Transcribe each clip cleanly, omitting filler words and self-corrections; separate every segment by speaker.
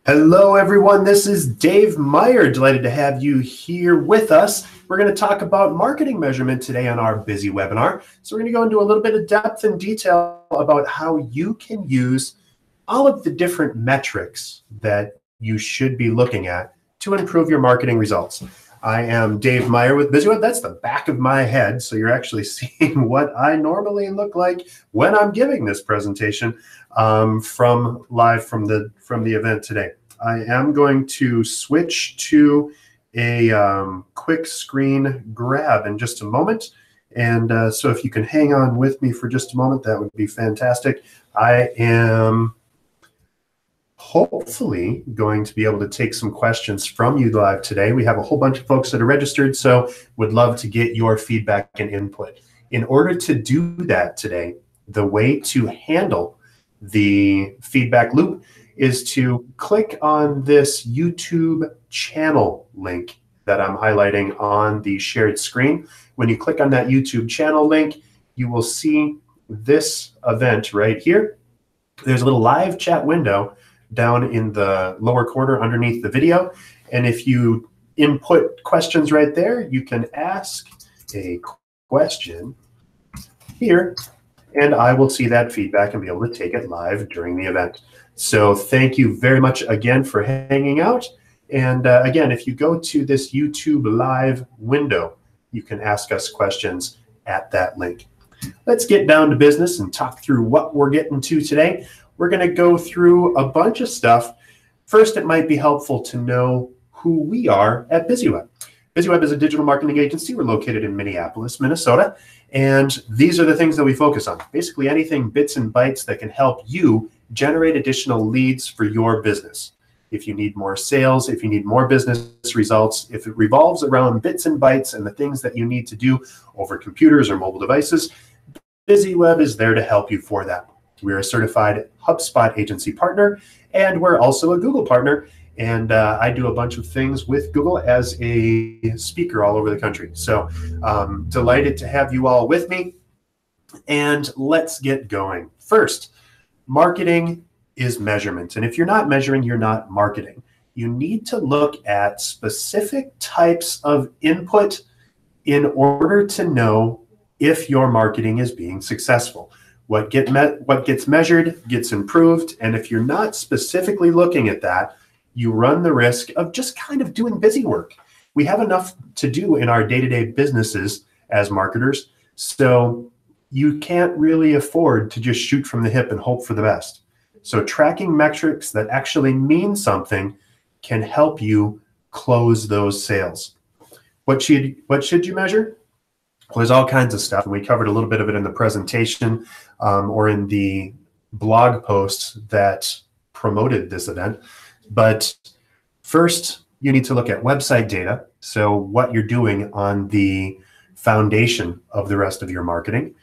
Speaker 1: Hello, everyone. This is Dave Meyer. Delighted to have you here with us. We're going to talk about marketing measurement today on our BizzyWebinar. So we're going to go into a little bit of depth and detail about how you can use all of the different metrics that you should be looking at to improve your marketing results. I am Dave Meyer with BizzyWeb. That's the back of my head. So you're actually seeing what I normally look like when I'm giving this presentation from the event today. I am going to switch to a quick screen grab in just a moment. And so if you can hang on with me for just a moment, that would be fantastic. I am hopefully going to be able to take some questions from you live today. We have a whole bunch of folks that are registered, so would love to get your feedback and input. In order to do that today, the way to handle the feedback loop is to click on this YouTube channel link that I'm highlighting on the shared screen. When you click on that YouTube channel link, you will see this event right here. There's a little live chat window down in the lower corner underneath the video. And if you input questions right there, you can ask a question here, and I will see that feedback and be able to take it live during the event. So thank you very much again for hanging out. And again, if you go to this YouTube live window, you can ask us questions at that link. Let's get down to business and talk through what we're getting to today. We're going to go through a bunch of stuff. First, it might be helpful to know who we are at BizzyWeb. BizzyWeb is a digital marketing agency. We're located in Minneapolis, Minnesota. And these are the things that we focus on. Basically anything bits and bytes that can help you generate additional leads for your business. If you need more sales, if you need more business results, if it revolves around bits and bytes and the things that you need to do over computers or mobile devices, BizzyWeb is there to help you for that. We're a certified HubSpot agency partner, and we're also a Google partner. And I do a bunch of things with Google as a speaker all over the country. So delighted to have you all with me. And let's get going. First, marketing is measurement. And if you're not measuring, you're not marketing. You need to look at specific types of input in order to know if your marketing is being successful. What gets measured gets improved. And if you're not specifically looking at that, you run the risk of just kind of doing busy work. We have enough to do in our day-to-day businesses as marketers, so you can't really afford to just shoot from the hip and hope for the best. So tracking metrics that actually mean something can help you close those sales. What should you measure? Well, there's all kinds of stuff, and we covered a little bit of it in the presentation or in the blog post that promoted this event. But first, you need to look at website data, so what you're doing on the foundation of the rest of your marketing.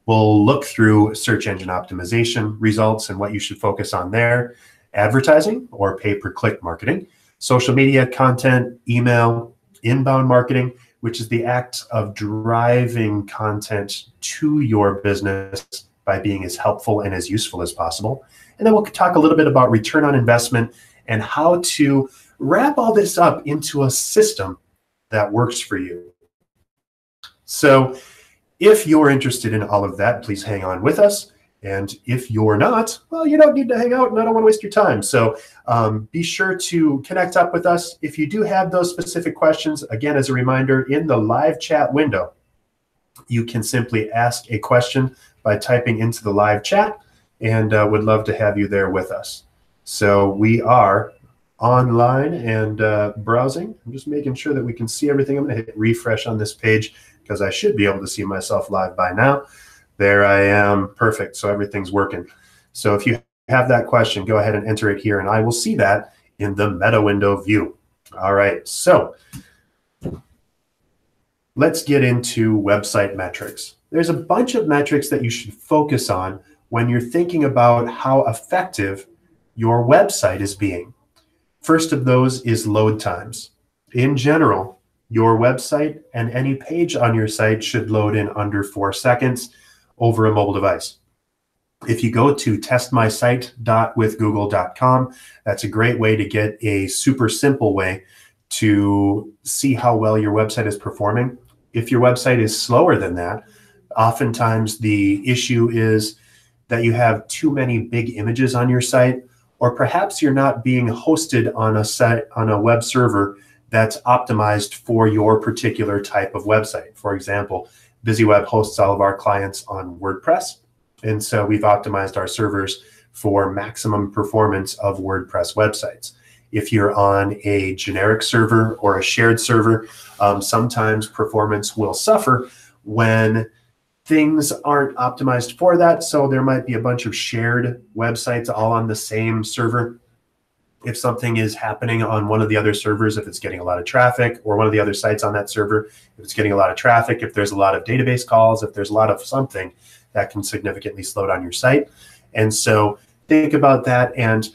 Speaker 1: We'll look through search engine optimization results and what you should focus on there, advertising or pay-per-click marketing, social media content, email, inbound marketing, which is the act of driving content to your business by being as helpful and as useful as possible. And then we'll talk a little bit about return on investment and how to wrap all this up into a system that works for you. So if you're interested in all of that, please hang on with us. And if you're not, well, you don't need to hang out and I don't want to waste your time. So be sure to connect up with us. If you do have those specific questions, again, as a reminder, in the live chat window, you can simply ask a question by typing into the live chat, and would love to have you there with us. So we are online and browsing. I'm just making sure that we can see everything. I'm going to hit refresh on this page because I should be able to see myself live by now. There I am. Perfect. So everything's working. So if you have that question, go ahead and enter it here, and I will see that in the meta window view. All right. So let's get into website metrics. There's a bunch of metrics that you should focus on when you're thinking about how effective your website is being. First of those is load times. In general, your website and any page on your site should load in under 4 seconds over a mobile device. If you go to testmysite.withgoogle.com, that's a great way to get a super simple way to see how well your website is performing. If your website is slower than that, oftentimes the issue is that you have too many big images on your site, or perhaps you're not being hosted on a site, on a web server that's optimized for your particular type of website. For example, BizzyWeb hosts all of our clients on WordPress. And so we've optimized our servers for maximum performance of WordPress websites. If you're on a generic server or a shared server, sometimes performance will suffer when things aren't optimized for that. So there might be a bunch of shared websites all on the same server. If something is happening on one of the other servers, if it's getting a lot of traffic, or one of the other sites on that server, if it's getting a lot of traffic, if there's a lot of database calls, if there's a lot of something, that can significantly slow down your site. And so think about that and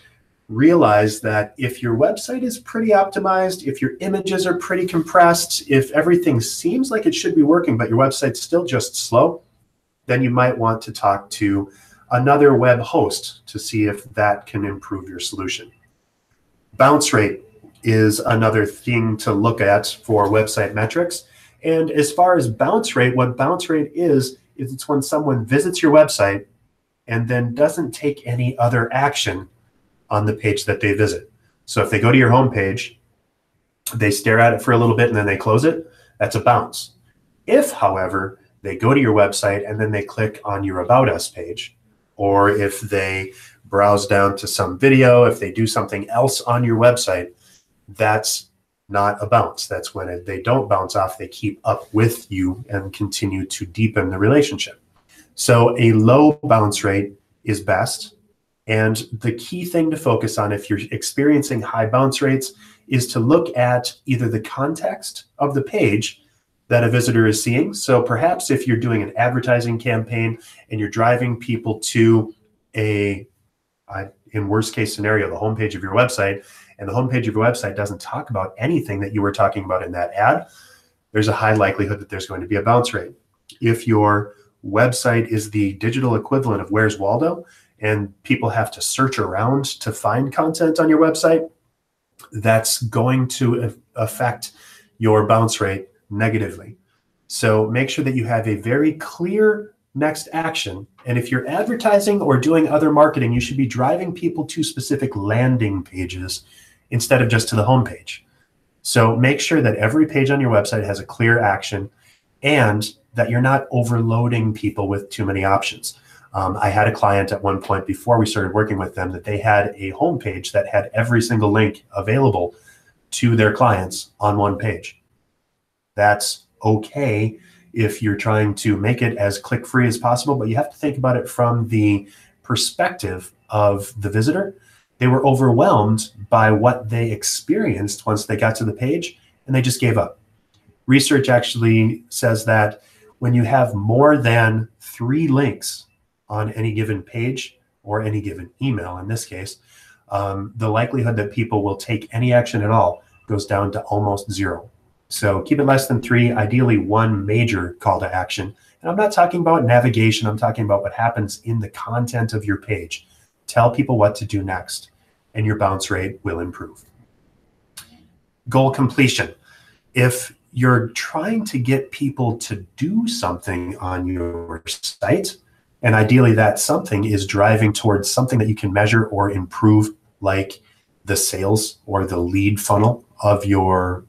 Speaker 1: realize that if your website is pretty optimized, if your images are pretty compressed, if everything seems like it should be working, but your website's still just slow, then you might want to talk to another web host to see if that can improve your solution. Bounce rate is another thing to look at for website metrics. And as far as bounce rate, what bounce rate is it's when someone visits your website and then doesn't take any other action on the page that they visit. So if they go to your homepage, they stare at it for a little bit and then they close it, that's a bounce. If, however, they go to your website and then they click on your About Us page, or if they browse down to some video, if they do something else on your website, that's not a bounce. That's when they don't bounce off, they keep up with you and continue to deepen the relationship. So a low bounce rate is best. And the key thing to focus on if you're experiencing high bounce rates is to look at either the context of the page that a visitor is seeing. So perhaps if you're doing an advertising campaign and you're driving people to in worst case scenario, the homepage of your website, and the homepage of your website doesn't talk about anything that you were talking about in that ad, there's a high likelihood that there's going to be a bounce rate. If your website is the digital equivalent of Where's Waldo, and people have to search around to find content on your website, that's going to affect your bounce rate negatively. So make sure that you have a very clear next action. And if you're advertising or doing other marketing, you should be driving people to specific landing pages instead of just to the home page. So make sure that every page on your website has a clear action and that you're not overloading people with too many options. I had a client at one point before we started working with them that they had a homepage that had every single link available to their clients on one page. That's okay if you're trying to make it as click-free as possible, but you have to think about it from the perspective of the visitor. They were overwhelmed by what they experienced once they got to the page, and they just gave up. Research actually says that when you have more than 3 links on any given page, or any given email in this case, the likelihood that people will take any action at all goes down to almost 0. So keep it less than 3, ideally 1 major call to action. And I'm not talking about navigation, I'm talking about what happens in the content of your page. Tell people what to do next, and your bounce rate will improve. Goal completion. If you're trying to get people to do something on your site, and ideally that something is driving towards something that you can measure or improve, like the sales or the lead funnel of your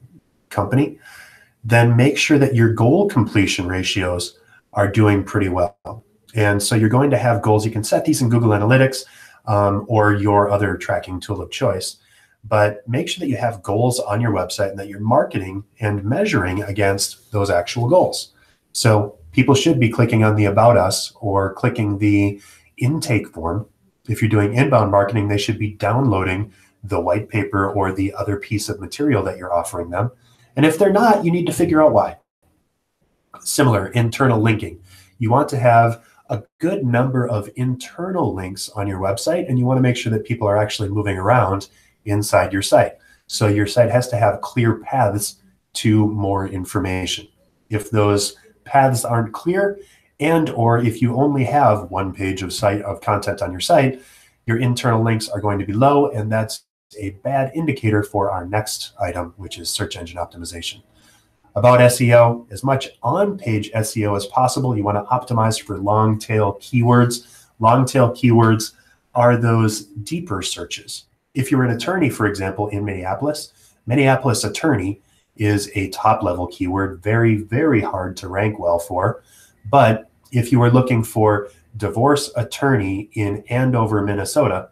Speaker 1: company, then make sure that your goal completion ratios are doing pretty well. And so you're going to have goals. You can set these in Google Analytics or your other tracking tool of choice, but make sure that you have goals on your website and that you're marketing and measuring against those actual goals. So people should be clicking on the About Us or clicking the intake form. If you're doing inbound marketing, they should be downloading the white paper or the other piece of material that you're offering them. And if they're not, you need to figure out why. Similar, internal linking. You want to have a good number of internal links on your website, and you want to make sure that people are actually moving around inside your site. So your site has to have clear paths to more information. If those paths aren't clear And or if you only have one page of content on your site, your internal links are going to be low, and that's a bad indicator for our next item, which is search engine optimization. About SEO, as much on-page SEO as possible. You want to optimize for long tail keywords. Long tail keywords are those deeper searches. If you're an attorney, for example, in Minneapolis, Minneapolis attorney is a top-level keyword, very, very hard to rank well for. But if you were looking for divorce attorney in Andover, Minnesota,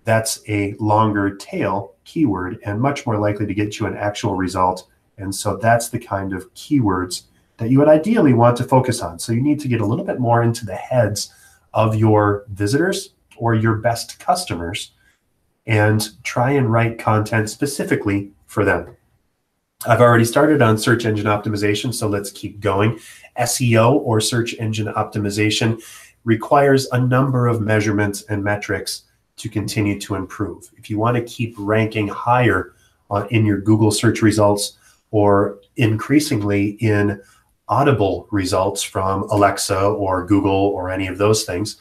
Speaker 1: that's a longer tail keyword and much more likely to get you an actual result. And so that's the kind of keywords that you would ideally want to focus on. So you need to get a little bit more into the heads of your visitors or your best customers and try and write content specifically for them. I've already started on search engine optimization, so let's keep going. SEO, or search engine optimization, requires a number of measurements and metrics to continue to improve. If you want to keep ranking higher in your Google search results, or increasingly in audible results from Alexa or Google or any of those things,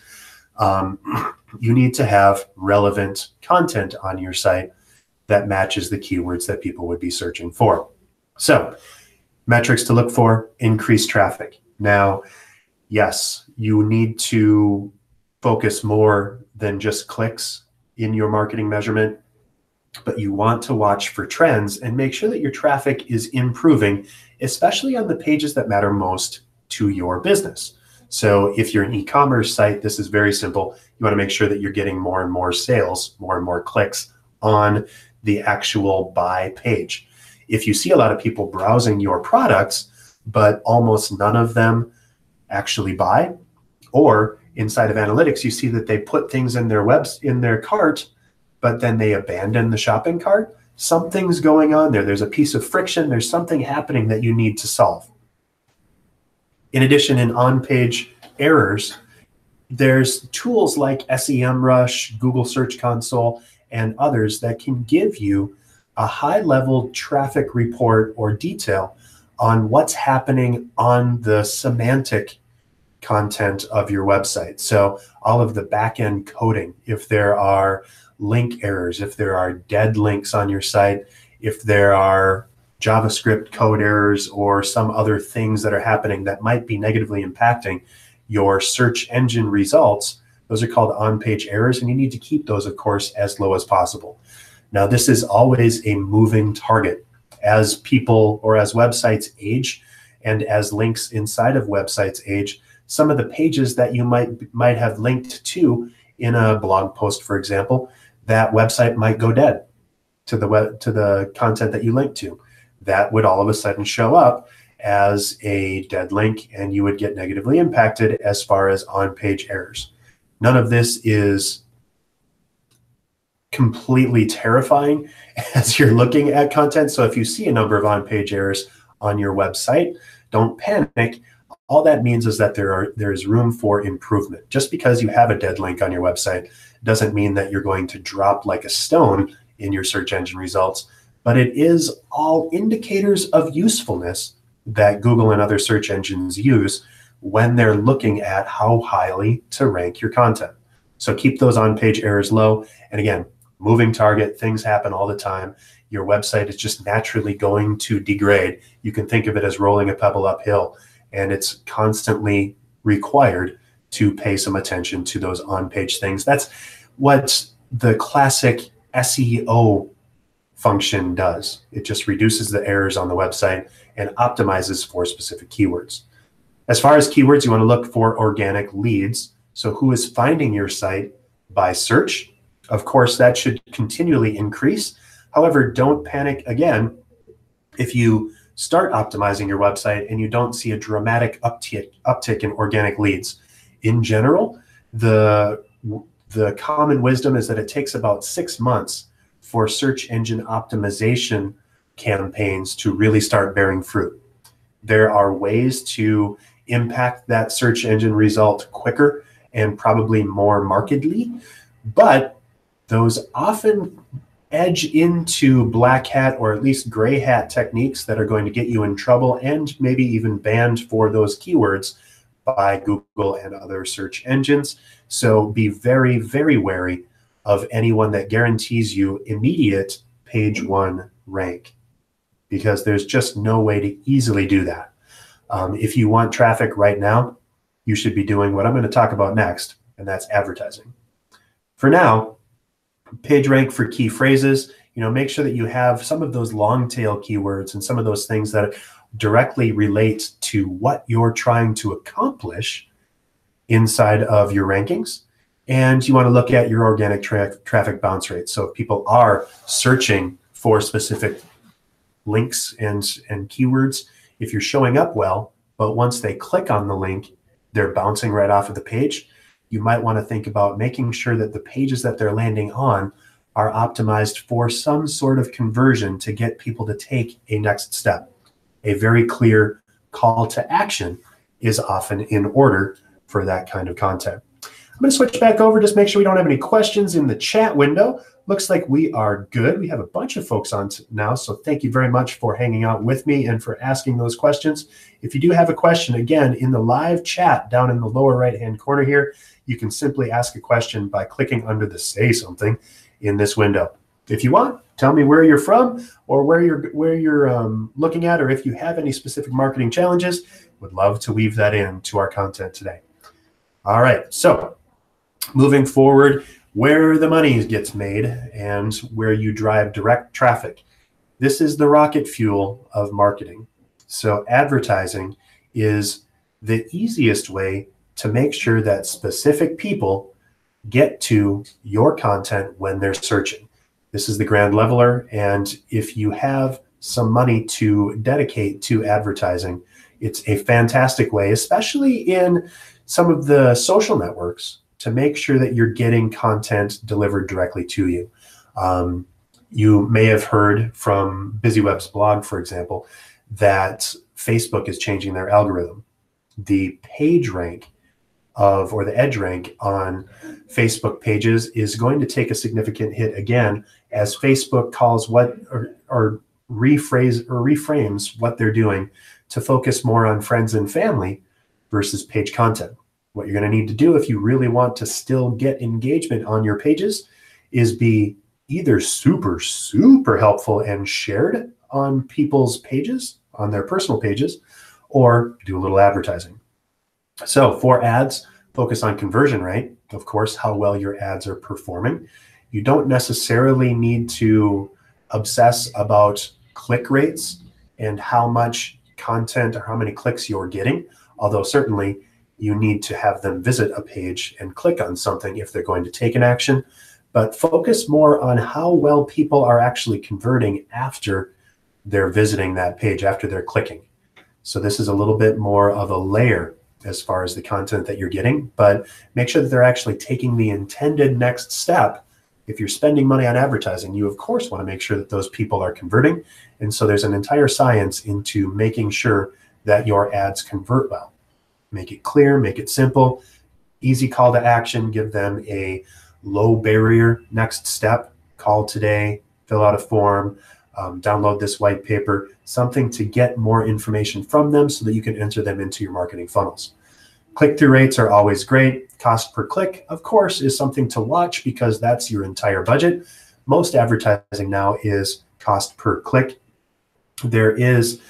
Speaker 1: you need to have relevant content on your site that matches the keywords that people would be searching for. So, metrics to look for: increase traffic. Now, yes, you need to focus more than just clicks in your marketing measurement, but you want to watch for trends and make sure that your traffic is improving, especially on the pages that matter most to your business. So if you're an e-commerce site, this is very simple. You want to make sure that you're getting more and more sales, more and more clicks on the actual buy page. If you see a lot of people browsing your products, but almost none of them actually buy, or inside of analytics, you see that they put things in their cart, but then they abandon the shopping cart, something's going on there. There's a piece of friction. There's something happening that you need to solve. In addition, in on-page errors, there's tools like SEMrush, Google Search Console, and others that can give you a high-level traffic report or detail on what's happening on the semantic content of your website. So all of the back-end coding, if there are link errors, if there are dead links on your site, if there are JavaScript code errors or some other things that are happening that might be negatively impacting your search engine results, those are called on-page errors, and you need to keep those, of course, as low as possible. Now, this is always a moving target. As people or as websites age and as links inside of websites age, some of the pages that you might have linked to in a blog post, for example, that website might go dead to the content that you linked to. That would all of a sudden show up as a dead link, and you would get negatively impacted as far as on-page errors. None of this is completely terrifying as you're looking at content. So if you see a number of on-page errors on your website, don't panic. All that means is that there is room for improvement. Just because you have a dead link on your website doesn't mean that you're going to drop like a stone in your search engine results, but it is all indicators of usefulness that Google and other search engines use when they're looking at how highly to rank your content. So keep those on-page errors low. And again, moving target, things happen all the time. Your website is just naturally going to degrade. You can think of it as rolling a pebble uphill, and it's constantly required to pay some attention to those on-page things. That's what the classic SEO function does. It just reduces the errors on the website and optimizes for specific keywords. As far as keywords, you want to look for organic leads. So who is finding your site by search? Of course, that should continually increase. However, don't panic again if you start optimizing your website and you don't see a dramatic uptick in organic leads. In general, the common wisdom is that it takes about 6 months for search engine optimization campaigns to really start bearing fruit. There are ways to impact that search engine result quicker and probably more markedly, but those often edge into black hat or at least gray hat techniques that are going to get you in trouble and maybe even banned for those keywords by Google and other search engines. So be very, very wary of anyone that guarantees you immediate page 1 rank, because there's just no way to easily do that. If you want traffic right now, you should be doing what I'm going to talk about next, and that's advertising. For now, page rank for key phrases. Make sure that you have some of those long tail keywords and some of those things that directly relate to what you're trying to accomplish inside of your rankings. And you want to look at your organic traffic bounce rate. So if people are searching for specific links and keywords, if you're showing up well, but once they click on the link, they're bouncing right off of the page, you might want to think about making sure that the pages that they're landing on are optimized for some sort of conversion to get people to take a next step. A very clear call to action is often in order for that kind of content. I'm going to switch back over, just make sure we don't have any questions in the chat window. Looks like we are good. We have a bunch of folks on now, so thank you very much for hanging out with me and for asking those questions. If you do have a question, again, in the live chat down in the lower right-hand corner here, you can simply ask a question by clicking under the Say Something in this window. If you want, tell me where you're from or where you're looking at, or if you have any specific marketing challenges, would love to weave that into our content today. All right, so moving forward, where the money gets made and where you drive direct traffic. This is the rocket fuel of marketing. So advertising is the easiest way to make sure that specific people get to your content when they're searching. This is the grand leveler, and if you have some money to dedicate to advertising, it's a fantastic way, especially in some of the social networks, to make sure that you're getting content delivered directly to you. You may have heard from BizzyWeb's blog, for example, that Facebook is changing their algorithm. The page rank or the edge rank on Facebook pages is going to take a significant hit again, as Facebook calls or reframes what they're doing to focus more on friends and family versus page content. What you're going to need to do if you really want to still get engagement on your pages is be either super, super helpful and shared on people's pages, on their personal pages, or do a little advertising. So for ads, focus on conversion rate, of course, how well your ads are performing. You don't necessarily need to obsess about click rates and how much content or how many clicks you're getting, although certainly you need to have them visit a page and click on something if they're going to take an action, but focus more on how well people are actually converting after they're visiting that page, after they're clicking. So this is a little bit more of a layer as far as the content that you're getting, but make sure that they're actually taking the intended next step. If you're spending money on advertising, you of course want to make sure that those people are converting. And so there's an entire science into making sure that your ads convert well. Make it clear, make it simple, easy call to action, give them a low barrier next step, call today, fill out a form, download this white paper, something to get more information from them so that you can enter them into your marketing funnels. Click-through rates are always great. Cost per click, of course, is something to watch because that's your entire budget. Most advertising now is cost per click. There is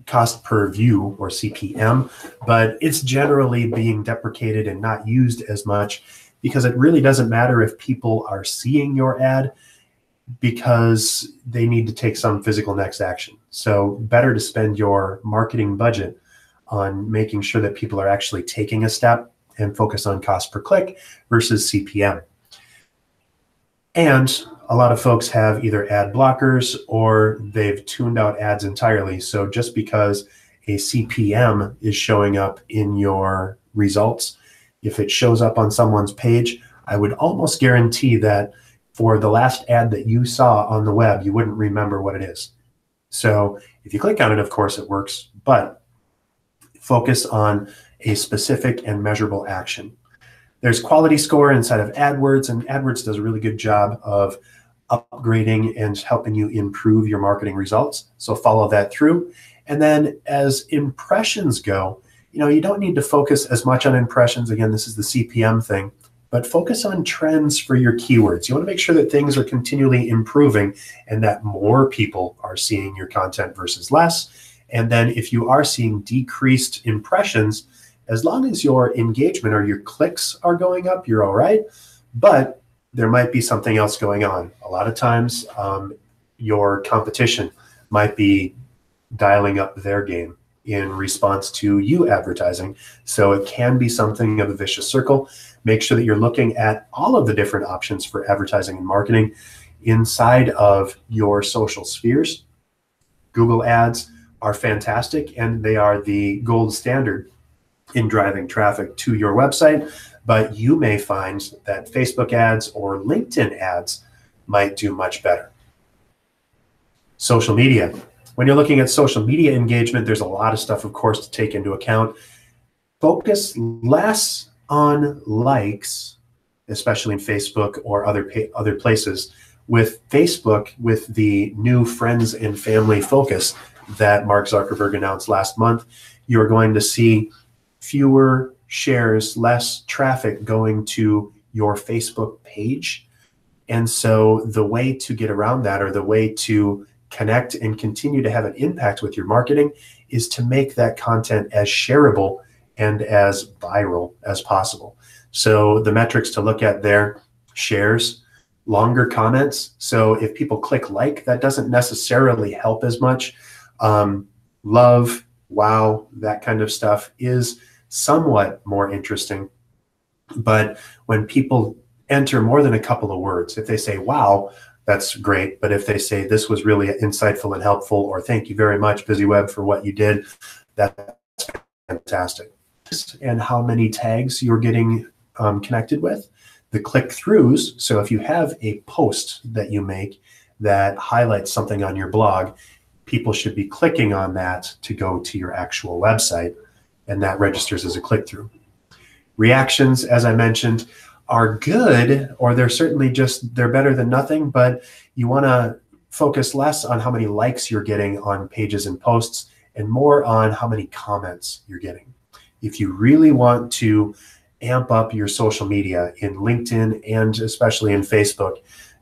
Speaker 1: cost per view, or CPM, but it's generally being deprecated and not used as much because it really doesn't matter if people are seeing your ad, because they need to take some physical next action. So better to spend your marketing budget on making sure that people are actually taking a step and focus on cost per click versus CPM. And a lot of folks have either ad blockers or they've tuned out ads entirely. So just because a CPM is showing up in your results, if it shows up on someone's page, I would almost guarantee that for the last ad that you saw on the web, you wouldn't remember what it is. So if you click on it, of course it works, but focus on a specific and measurable action. There's quality score inside of AdWords, and AdWords does a really good job of upgrading and helping you improve your marketing results. So follow that through. And then as impressions go, you don't need to focus as much on impressions. Again, this is the CPM thing, but focus on trends for your keywords. You want to make sure that things are continually improving and that more people are seeing your content versus less. And then if you are seeing decreased impressions, as long as your engagement or your clicks are going up, you're all right. But there might be something else going on. A lot of times your competition might be dialing up their game in response to you advertising. So it can be something of a vicious circle. Make sure that you're looking at all of the different options for advertising and marketing inside of your social spheres. Google ads are fantastic, and they are the gold standard in driving traffic to your website, but you may find that Facebook ads or LinkedIn ads might do much better. Social media. When you're looking at social media engagement, there's a lot of stuff, of course, to take into account. Focus less on likes, especially in Facebook or other places. With Facebook, with the new friends and family focus that Mark Zuckerberg announced last month, you're going to see fewer shares, less traffic going to your Facebook page. And so the way to get around that, or the way to connect and continue to have an impact with your marketing, is to make that content as shareable and as viral as possible. So the metrics to look at there: shares, longer comments. So if people click like, that doesn't necessarily help as much. Love, wow, that kind of stuff is somewhat more interesting. But when people enter more than a couple of words, if they say, wow, that's great. But if they say, this was really insightful and helpful, or thank you very much, BizzyWeb, for what you did, that's fantastic. And how many tags you're getting connected with, the click-throughs. So if you have a post that you make that highlights something on your blog, people should be clicking on that to go to your actual website, and that registers as a click-through. Reactions, as I mentioned, are good, or they're better than nothing, but you want to focus less on how many likes you're getting on pages and posts and more on how many comments you're getting. If you really want to amp up your social media in LinkedIn and especially in Facebook,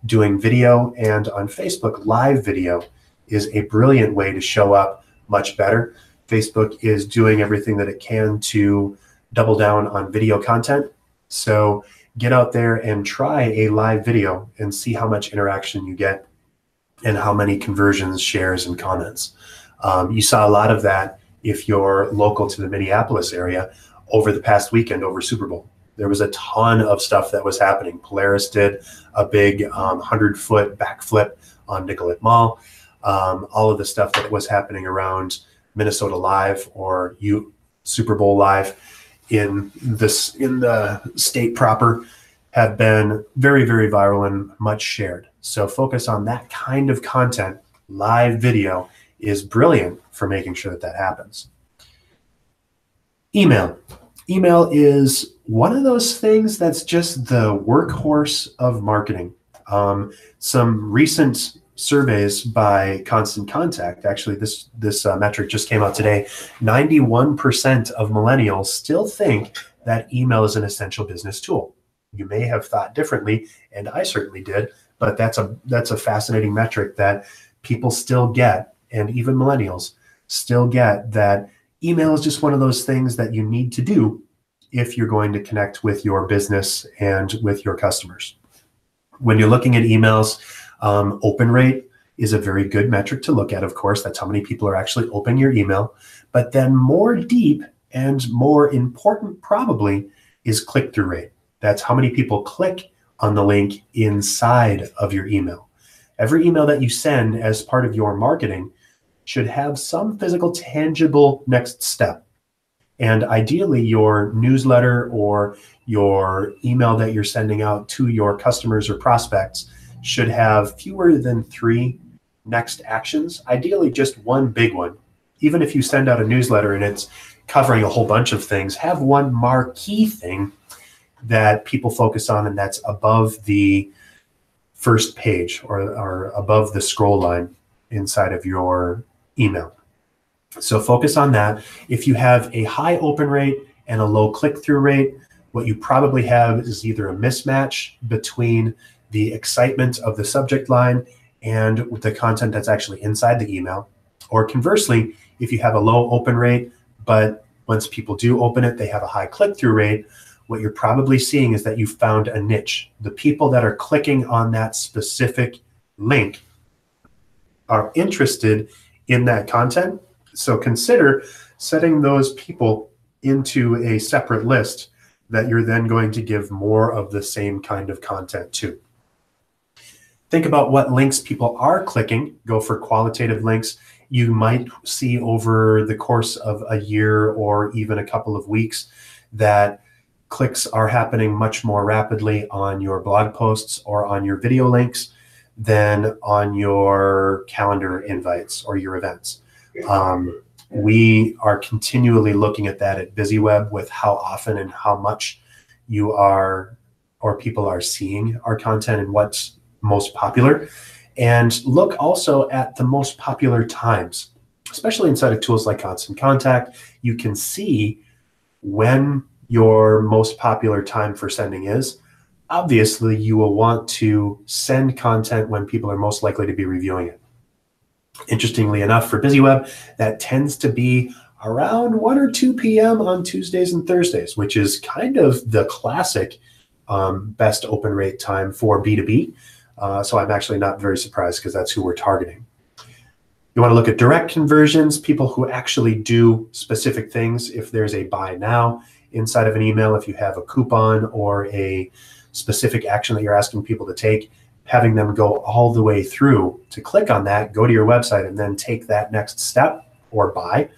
Speaker 1: doing video, and on Facebook, live video is a brilliant way to show up much better. Facebook is doing everything that it can to double down on video content. So get out there and try a live video and see how much interaction you get and how many conversions, shares, and comments. You saw a lot of that if you're local to the Minneapolis area over the past weekend over Super Bowl. There was a ton of stuff that was happening. Polaris did a big 100-foot backflip on Nicollet Mall. All of the stuff that was happening around Minnesota Live or Super Bowl Live in the state proper have been very, very viral and much shared. So focus on that kind of content. Live video is brilliant for making sure that happens. Email. Email is one of those things that's just the workhorse of marketing. Some recent surveys by Constant Contact, actually this metric just came out today, 91% of millennials still think that email is an essential business tool. You may have thought differently, and I certainly did, but that's a fascinating metric that people still get, and even millennials still get, that email is just one of those things that you need to do if you're going to connect with your business and with your customers. When you're looking at emails, open rate is a very good metric to look at. Of course, that's how many people are actually opening your email. But then more deep and more important probably is click-through rate. That's how many people click on the link inside of your email. Every email that you send as part of your marketing should have some physical, tangible next step. And ideally, your newsletter or your email that you're sending out to your customers or prospects should have fewer than 3 next actions, ideally just one big one. Even if you send out a newsletter and it's covering a whole bunch of things, have one marquee thing that people focus on, and that's above the first page or above the scroll line inside of your email. So focus on that. If you have a high open rate and a low click-through rate, what you probably have is either a mismatch between the excitement of the subject line and the content that's actually inside the email. Or conversely, if you have a low open rate, but once people do open it, they have a high click-through rate, what you're probably seeing is that you found a niche. The people that are clicking on that specific link are interested in that content. So consider setting those people into a separate list that you're then going to give more of the same kind of content to. Think about what links people are clicking. Go for qualitative links. You might see over the course of a year or even a couple of weeks that clicks are happening much more rapidly on your blog posts or on your video links than on your calendar invites or your events. We are continually looking at that at BizzyWeb with how often and how much you are or people are seeing our content and what's most popular. And look also at the most popular times, especially inside of tools like Constant Contact. You can see when your most popular time for sending is. Obviously, you will want to send content when people are most likely to be reviewing it. Interestingly enough, for BizzyWeb, that tends to be around 1 or 2 p.m. on Tuesdays and Thursdays, which is kind of the classic best open rate time for B2B. So I'm actually not very surprised because that's who we're targeting. You want to look at direct conversions, people who actually do specific things. If there's a buy now inside of an email, if you have a coupon or a specific action that you're asking people to take, having them go all the way through to click on that, go to your website, and then take that next step or buy,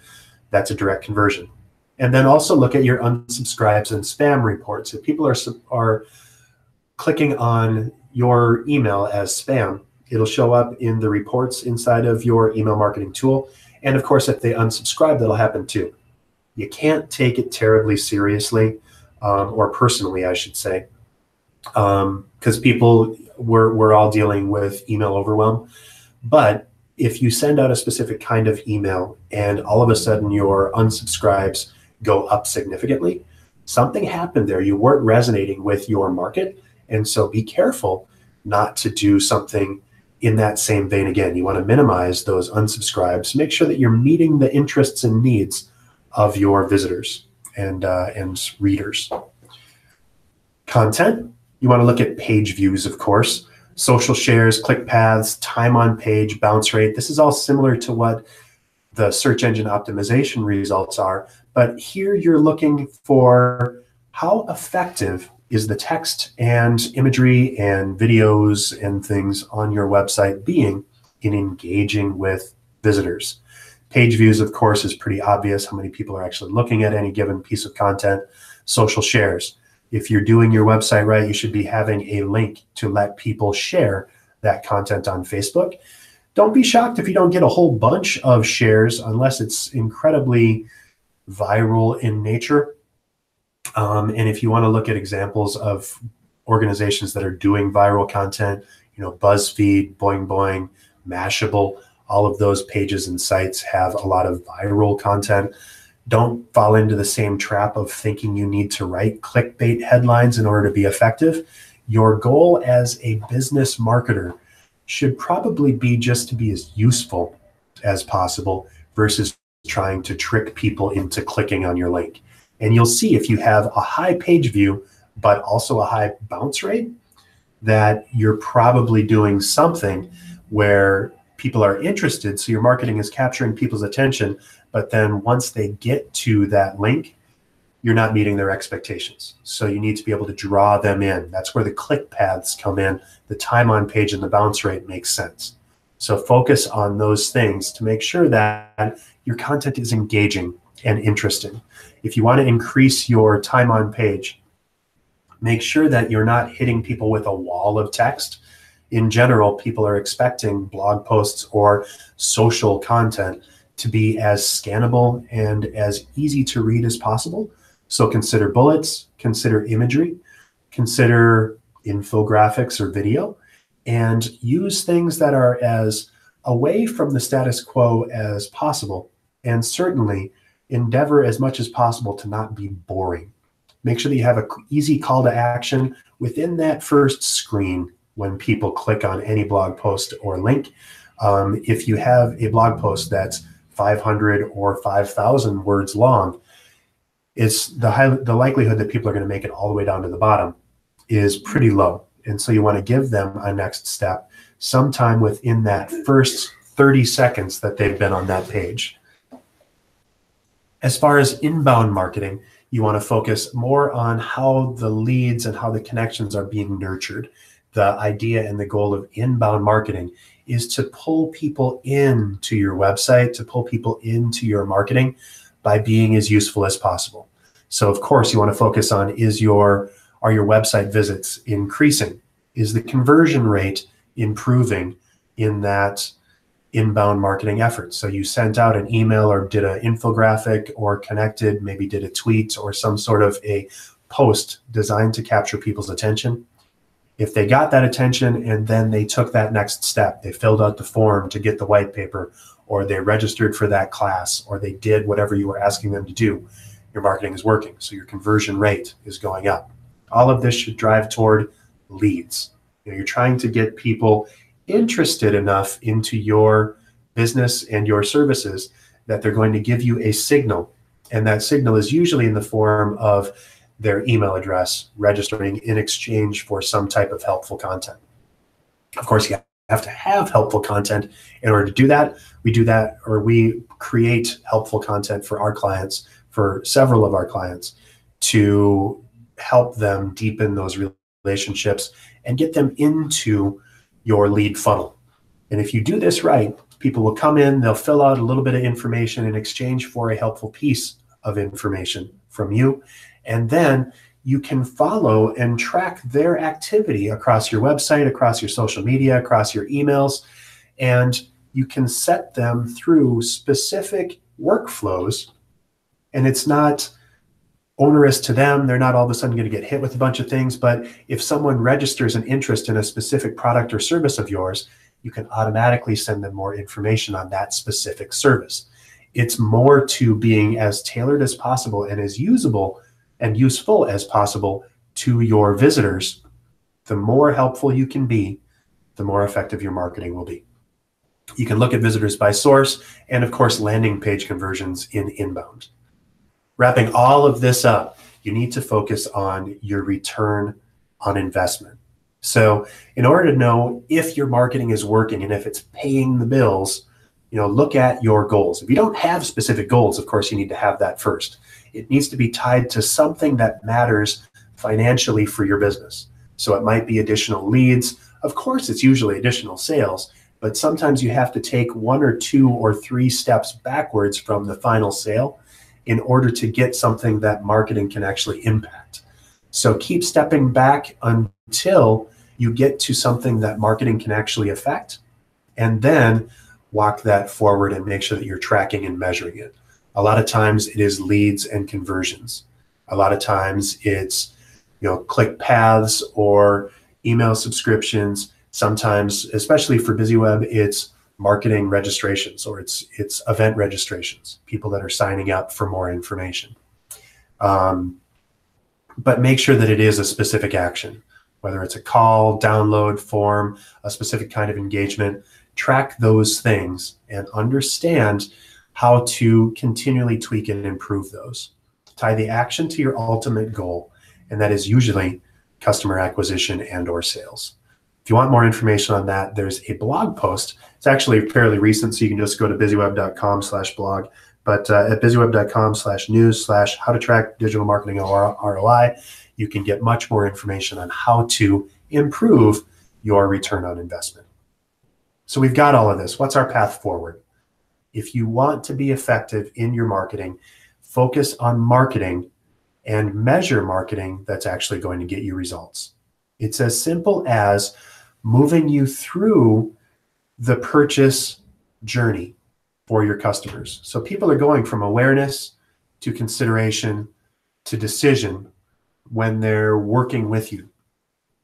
Speaker 1: that's a direct conversion. And then also look at your unsubscribes and spam reports. If people are clicking on your email as spam, it'll show up in the reports inside of your email marketing tool. And of course, if they unsubscribe, that'll happen too. You can't take it terribly seriously, or personally, I should say, because people, we're all dealing with email overwhelm. But if you send out a specific kind of email and all of a sudden your unsubscribes go up significantly, something happened there. You weren't resonating with your market. And so be careful not to do something in that same vein again. You want to minimize those unsubscribes. Make sure that you're meeting the interests and needs of your visitors and readers. Content, you want to look at page views, of course. Social shares, click paths, time on page, bounce rate. This is all similar to what the search engine optimization results are. But here you're looking for how effective is the text and imagery and videos and things on your website being in engaging with visitors. Page views, of course, is pretty obvious how many people are actually looking at any given piece of content. Social shares. If you're doing your website right, you should be having a link to let people share that content on Facebook. Don't be shocked if you don't get a whole bunch of shares unless it's incredibly viral in nature. And if you want to look at examples of organizations that are doing viral content, BuzzFeed, Boing Boing, Mashable, all of those pages and sites have a lot of viral content. Don't fall into the same trap of thinking you need to write clickbait headlines in order to be effective. Your goal as a business marketer should probably be just to be as useful as possible versus trying to trick people into clicking on your link. And you'll see if you have a high page view, but also a high bounce rate, that you're probably doing something where people are interested. So your marketing is capturing people's attention, but then once they get to that link, you're not meeting their expectations. So you need to be able to draw them in. That's where the click paths come in. The time on page and the bounce rate makes sense. So focus on those things to make sure that your content is engaging and interesting. If you want to increase your time on page, make sure that you're not hitting people with a wall of text. In general, people are expecting blog posts or social content to be as scannable and as easy to read as possible. So consider bullets, consider imagery, consider infographics or video, and use things that are as away from the status quo as possible And certainly endeavor as much as possible to not be boring. Make sure that you have an easy call to action within that first screen when people click on any blog post or link. If you have a blog post that's 500 or 5,000 words long, it's the likelihood that people are going to make it all the way down to the bottom is pretty low. And so you want to give them a next step sometime within that first 30 seconds that they've been on that page. As far as inbound marketing, you want to focus more on how the leads and how the connections are being nurtured. The idea and the goal of inbound marketing is to pull people into your website, to pull people into your marketing by being as useful as possible. So of course you want to focus on, are your website visits increasing? Is the conversion rate improving in that inbound marketing effort? So you sent out an email or did an infographic or connected, maybe did a tweet or some sort of a post designed to capture people's attention. If they got that attention and then they took that next step, they filled out the form to get the white paper, or they registered for that class, or they did whatever you were asking them to do, your marketing is working. So your conversion rate is going up. All of this should drive toward leads. You're trying to get people interested enough into your business and your services that they're going to give you a signal. And that signal is usually in the form of their email address registering in exchange for some type of helpful content. Of course, you have to have helpful content in order to do that. We create helpful content for our clients, for several of our clients, to help them deepen those relationships and get them into your lead funnel. And if you do this right, people will come in, they'll fill out a little bit of information in exchange for a helpful piece of information from you. And then you can follow and track their activity across your website, across your social media, across your emails, and you can set them through specific workflows. And it's not onerous to them. They're not all of a sudden going to get hit with a bunch of things. But if someone registers an interest in a specific product or service of yours, you can automatically send them more information on that specific service. It's more to being as tailored as possible and as usable and useful as possible to your visitors. The more helpful you can be, the more effective your marketing will be. You can look at visitors by source and, of course, landing page conversions in inbound. Wrapping all of this up, you need to focus on your return on investment. So in order to know if your marketing is working and if it's paying the bills, look at your goals. If you don't have specific goals, of course, you need to have that first. It needs to be tied to something that matters financially for your business. So it might be additional leads. Of course, it's usually additional sales, but sometimes you have to take 1 or 2 or 3 steps backwards from the final sale in order to get something that marketing can actually impact. So keep stepping back until you get to something that marketing can actually affect, and then walk that forward and make sure that you're tracking and measuring it. A lot of times it is leads and conversions. A lot of times it's click paths or email subscriptions. Sometimes, especially for BizzyWeb, it's marketing registrations, or it's event registrations, people that are signing up for more information. But make sure that it is a specific action, whether it's a call, download, form, a specific kind of engagement. Track those things and understand how to continually tweak and improve those. Tie the action to your ultimate goal, and that is usually customer acquisition and or sales. If you want more information on that, there's a blog post. It's actually fairly recent, so you can just go to BizzyWeb.com/blog. But at BizzyWeb.com/news/how to track digital marketing ROI, you can get much more information on how to improve your return on investment. So we've got all of this. What's our path forward? If you want to be effective in your marketing, focus on marketing and measure marketing that's actually going to get you results. It's as simple as moving you through the purchase journey for your customers. So people are going from awareness to consideration to decision when they're working with you.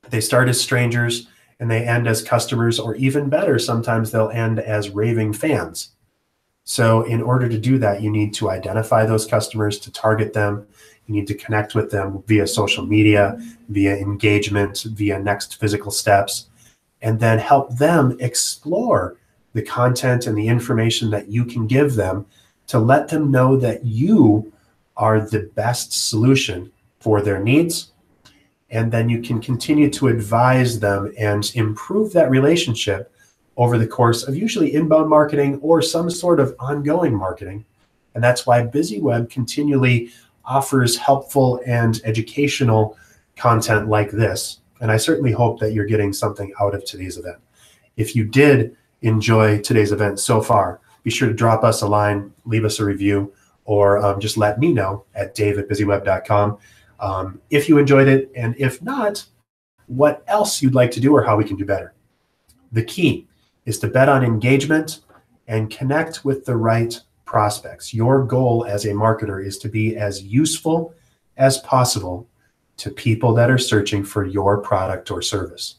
Speaker 1: They start as strangers and they end as customers, or even better, sometimes they'll end as raving fans. So in order to do that, you need to identify those customers, to target them. You need to connect with them via social media, via engagement, via next physical steps, and then help them explore the content and the information that you can give them to let them know that you are the best solution for their needs. And then you can continue to advise them and improve that relationship over the course of usually inbound marketing or some sort of ongoing marketing. And that's why BizzyWeb continually offers helpful and educational content like this. And I certainly hope that you're getting something out of today's event. If you did enjoy today's event so far, be sure to drop us a line, leave us a review, or just let me know at dave@BizzyWeb.com if you enjoyed it, and if not, what else you'd like to do or how we can do better. The key is to bet on engagement and connect with the right prospects. Your goal as a marketer is to be as useful as possible to people that are searching for your product or service.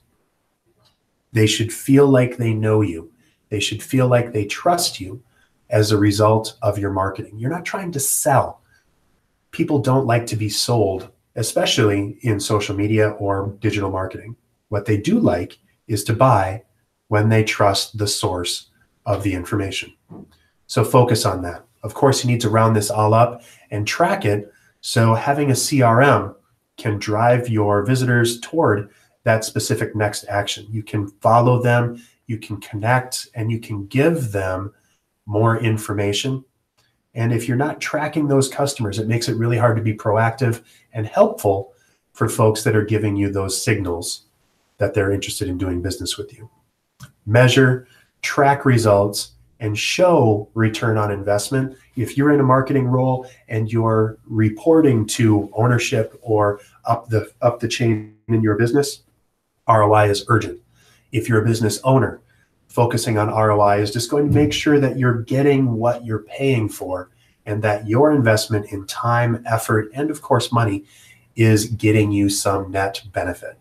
Speaker 1: They should feel like they know you. They should feel like they trust you as a result of your marketing. You're not trying to sell. People don't like to be sold, especially in social media or digital marketing. What they do like is to buy when they trust the source of the information. So focus on that. Of course, you need to round this all up and track it. So having a CRM can drive your visitors toward that specific next action. You can follow them, you can connect, and you can give them more information. And if you're not tracking those customers, it makes it really hard to be proactive and helpful for folks that are giving you those signals that they're interested in doing business with you. Measure, track results, and show return on investment. If you're in a marketing role and you're reporting to ownership or up the chain in your business, ROI is urgent. If you're a business owner, focusing on ROI is just going to make sure that you're getting what you're paying for and that your investment in time, effort, and of course money is getting you some net benefit.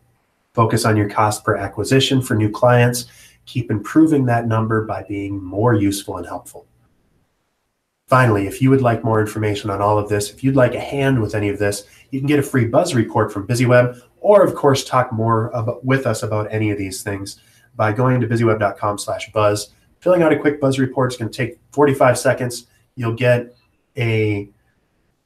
Speaker 1: Focus on your cost per acquisition for new clients. Keep improving that number by being more useful and helpful. Finally, if you would like more information on all of this, if you'd like a hand with any of this, you can get a free buzz report from BizzyWeb, or of course talk more with us about any of these things by going to BizzyWeb.com/buzz. Filling out a quick buzz report is going to take 45 seconds. You'll get a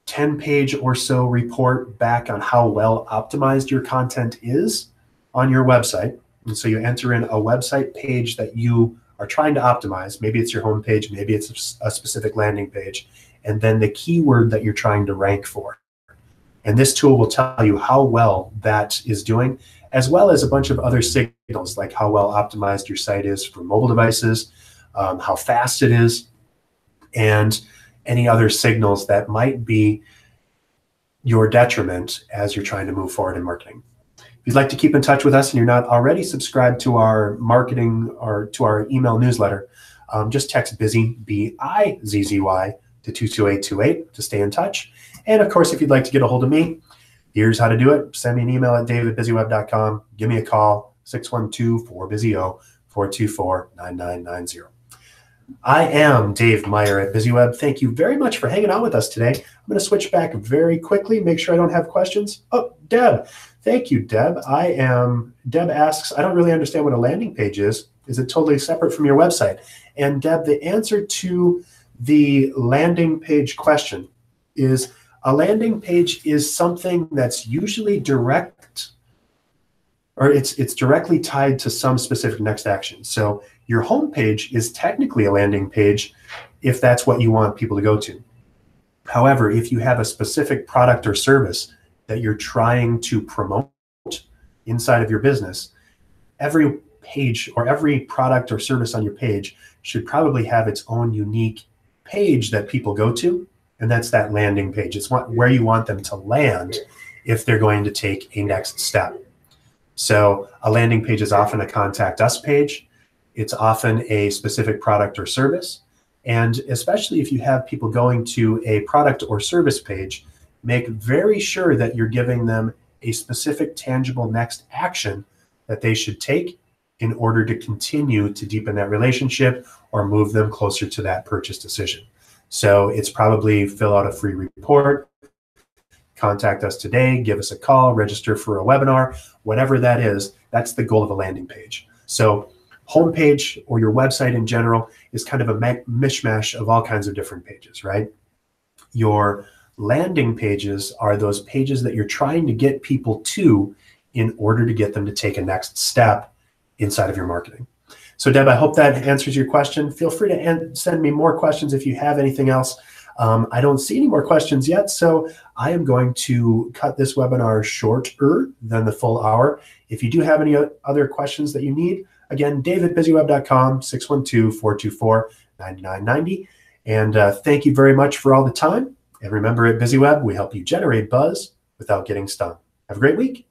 Speaker 1: 10-page or so report back on how well optimized your content is on your website. And so you enter in a website page that you are trying to optimize. Maybe it's your home page, maybe it's a specific landing page, and then the keyword that you're trying to rank for. And this tool will tell you how well that is doing, as well as a bunch of other signals, like how well optimized your site is for mobile devices, how fast it is, and any other signals that might be your detriment as you're trying to move forward in marketing. If you'd like to keep in touch with us and you're not already subscribed to our marketing or to our email newsletter, just text BIZZY, B-I-Z-Z-Y, to 22828 to stay in touch. And of course, if you'd like to get a hold of me, here's how to do it. Send me an email at dave@BizzyWeb.com. Give me a call, 612-4BIZZY-O, 424-9990. I am Dave Meyer at BizzyWeb. Thank you very much for hanging out with us today. I'm going to switch back very quickly, make sure I don't have questions. Oh, Deb. Thank you, Deb. Deb asks, I don't really understand what a landing page is. Is it totally separate from your website? And Deb, the answer to the landing page question is a landing page is something that's usually direct, or it's directly tied to some specific next action. So your home page is technically a landing page if that's what you want people to go to. However, if you have a specific product or service that you're trying to promote inside of your business, every page or every product or service on your page should probably have its own unique page that people go to, and that's that landing page. It's where you want them to land if they're going to take a next step. So a landing page is often a contact us page. It's often a specific product or service. And especially if you have people going to a product or service page, make very sure that you're giving them a specific tangible next action that they should take in order to continue to deepen that relationship or move them closer to that purchase decision. So it's probably fill out a free report, contact us today, give us a call, register for a webinar, whatever that is. That's the goal of a landing page. So homepage or your website in general is kind of a mishmash of all kinds of different pages, right? Your landing pages are those pages that you're trying to get people to in order to get them to take a next step inside of your marketing. So Deb, I hope that answers your question. Feel free to send me more questions if you have anything else. I don't see any more questions yet, so I am going to cut this webinar shorter than the full hour. If you do have any other questions that you need, again, Dave@BizzyWeb.com, 612-424-9990. And thank you very much for all the time. And remember, at BizzyWeb, we help you generate buzz without getting stung. Have a great week.